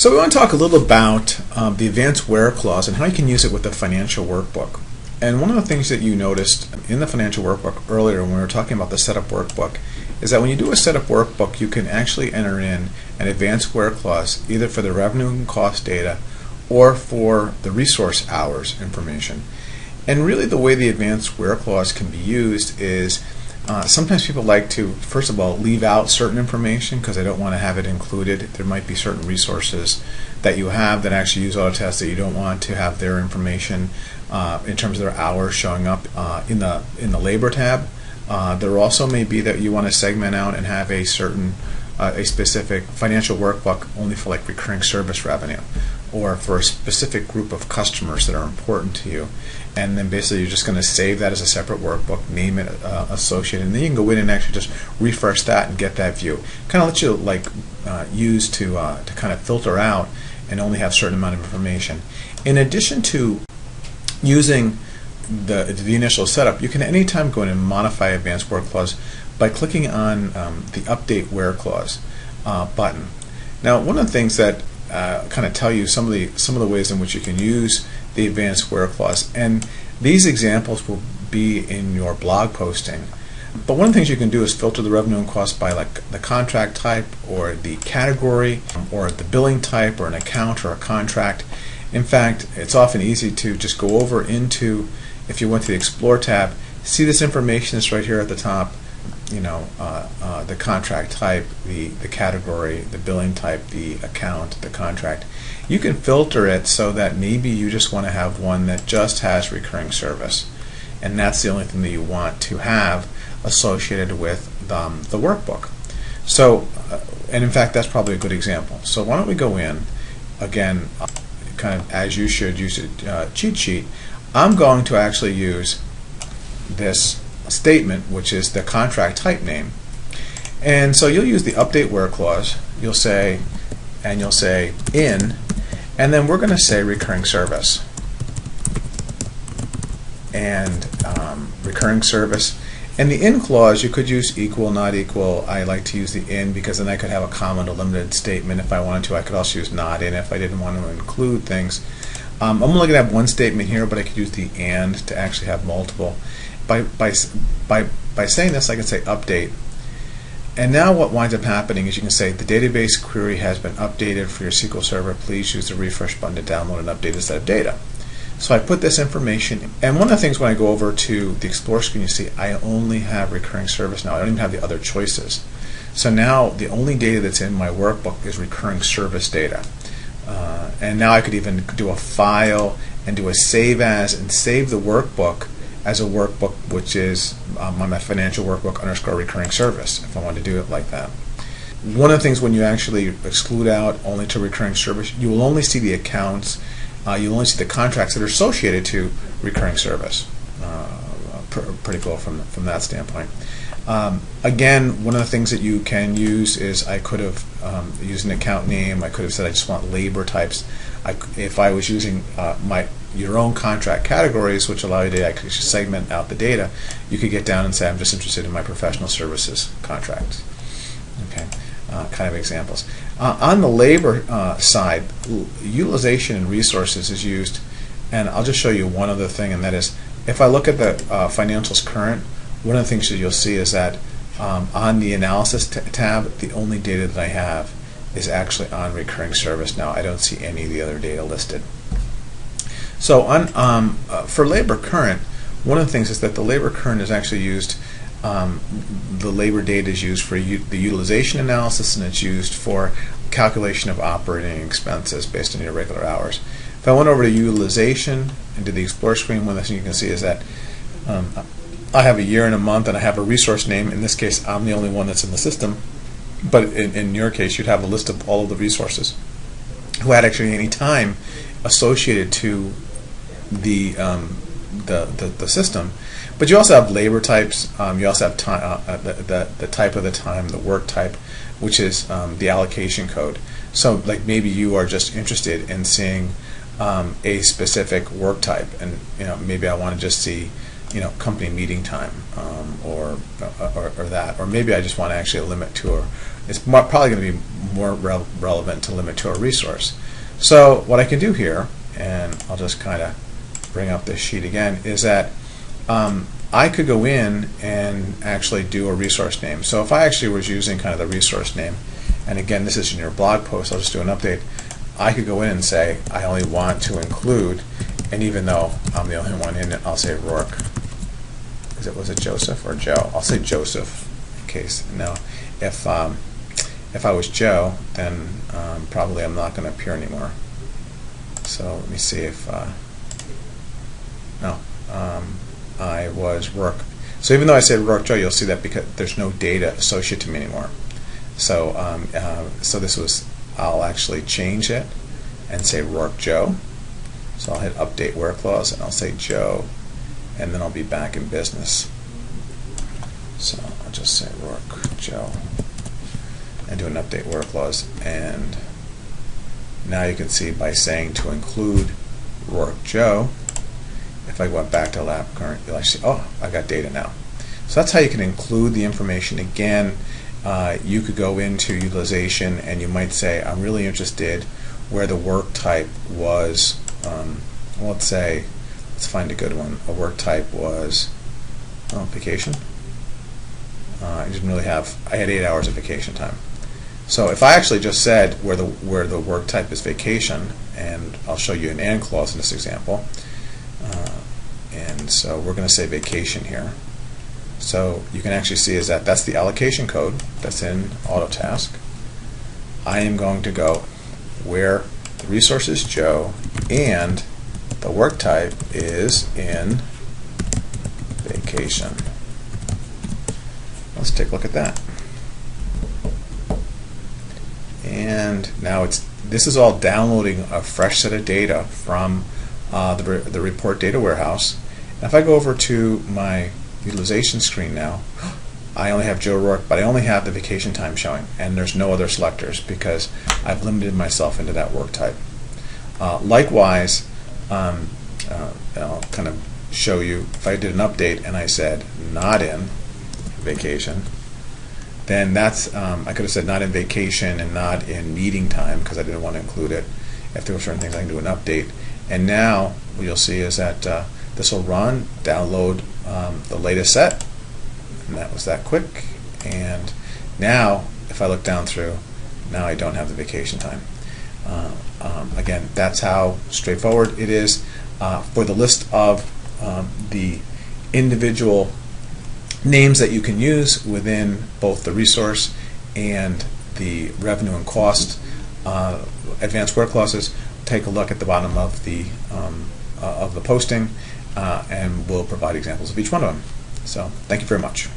So we want to talk a little about the advanced where clause and how you can use it with the financial workbook. And one of the things that you noticed in the financial workbook earlier when we were talking about the setup workbook is that when you do a setup workbook, you can actually enter in an advanced where clause either for the revenue and cost data or for the resource hours information. And really the way the advanced where clause can be used is sometimes people like to, first of all, leave out certain information because they don't want to have it included. There might be certain resources that you have that actually use Autotask that you don't want to have their information in terms of their hours showing up in the labor tab. There also may be that you want to segment out and have a certain a specific financial workbook only for like recurring service revenue or for a specific group of customers that are important to you, and then basically you're just going to save that as a separate workbook, name it associated, and then you can go in and actually just refresh that and get that view. Kind of let you like use to kind of filter out and only have a certain amount of information. In addition to using the initial setup, you can anytime go in and modify advanced where clause by clicking on the update where clause button. Now, one of the things that kind of tell you some of the ways in which you can use the advanced where clause, and these examples will be in your blog posting. But one of the things you can do is filter the revenue and cost by like the contract type or the category or the billing type or an account or a contract. In fact, it's often easy to just go over into, if you went to the Explore tab, see this information that's right here at the top, you know, the contract type, the category, the billing type, the account, the contract. You can filter it so that maybe you just want to have one that just has recurring service, and that's the only thing that you want to have associated with the workbook. So, and in fact, that's probably a good example. So why don't we go in, again, kind of as you should use a cheat sheet. I'm going to actually use this statement, which is the contract type name. And so you'll use the update where clause. You'll say in, and then we're going to say recurring service. And recurring service. And the in clause, you could use equal, not equal. I like to use the in because then I could have a comma to limited statement if I wanted to. I could also use not in if I didn't want to include things. I'm only going to have one statement here, but I could use the and to actually have multiple. By saying this, I can say update. And now what winds up happening is you can say the database query has been updated for your SQL Server. Please use the refresh button to download an updated set of data. So I put this information in. And one of the things when I go over to the Explore screen, you see I only have recurring service now. I don't even have the other choices. So now the only data that's in my workbook is recurring service data. And now I could even do a file and do a save as and save the workbook as a workbook, which is my financial workbook _ recurring service, if I want to do it like that. One of the things when you actually exclude out only to recurring service, you will only see the accounts, you'll only see the contracts that are associated to recurring service. Pretty cool from that standpoint. Again, one of the things that you can use is I could have used an account name. I could have said I just want labor types. If I was using your own contract categories, which allow you to actually segment out the data, you could get down and say I'm just interested in my professional services contracts. Okay, kind of examples. On the labor side, utilization and resources is used, and I'll just show you one other thing, and that is if I look at the financials current, one of the things that you'll see is that on the analysis tab, the only data that I have is actually on recurring service. Now I don't see any of the other data listed. So on for labor current, one of the things is that the labor current is actually used, the labor data is used for the utilization analysis, and it's used for calculation of operating expenses based on your regular hours. If I went over to utilization and to the Explore screen, one of the things you can see is that I have a year and a month, and I have a resource name. In this case, I'm the only one that's in the system, but in your case, you'd have a list of all of the resources who had actually any time associated to the system. But you also have labor types. You also have time, the type of the time, the work type, which is the allocation code. So, like maybe you are just interested in seeing a specific work type, and maybe I want to just see company meeting time, or that, or maybe I just want to actually limit to it's probably going to be more relevant to limit to a resource. So what I can do here, and I'll just kind of bring up this sheet again, is that I could go in and actually do a resource name. So if I actually was using kind of the resource name, and again, this is in your blog post, I'll just do an update. I could go in and say, I only want to include, and even though I'm the only one in it, I'll say Rourke. Was it Joseph or Joe? I'll say Joseph in case. Now, if I was Joe, then probably I'm not going to appear anymore. So let me see if no, I was Rourke. So even though I said Rourke Joe, you'll see that because there's no data associated to me anymore. So so this was, I'll actually change it and say Rourke Joe. So I'll hit update where clause and I'll say Joe, and then I'll be back in business. So I'll just say Rourke Joe and do an update where clause, and now you can see by saying to include Rourke Joe, if I went back to lab current, you'll actually see, oh, I got data now. So that's how you can include the information. Again, you could go into utilization and you might say, I'm really interested where the work type was, well, let's say, let's find a good one. A work type was vacation. I didn't really have, I had 8 hours of vacation time. So if I actually just said where the work type is vacation, and I'll show you an and clause in this example, and so we're going to say vacation here. So you can actually see is that that's the allocation code that's in Autotask. I am going to go where the resource is Joe and the work type is in vacation. Let's take a look at that. And now this is all downloading a fresh set of data from the report data warehouse. And if I go over to my utilization screen now, I only have Joe Rourke, but I only have the vacation time showing, and there's no other selectors because I've limited myself into that work type. Likewise, I'll kind of show you, if I did an update and I said not in vacation, then that's, I could have said not in vacation and not in meeting time because I didn't want to include it. If there were certain things, I can do an update. And now what you'll see is that this will run, download the latest set, and that was that quick. And now, if I look down through, now I don't have the vacation time. Again, that's how straightforward it is. For the list of the individual names that you can use within both the resource and the revenue and cost advanced work clauses, take a look at the bottom of the posting, and we'll provide examples of each one of them. So thank you very much.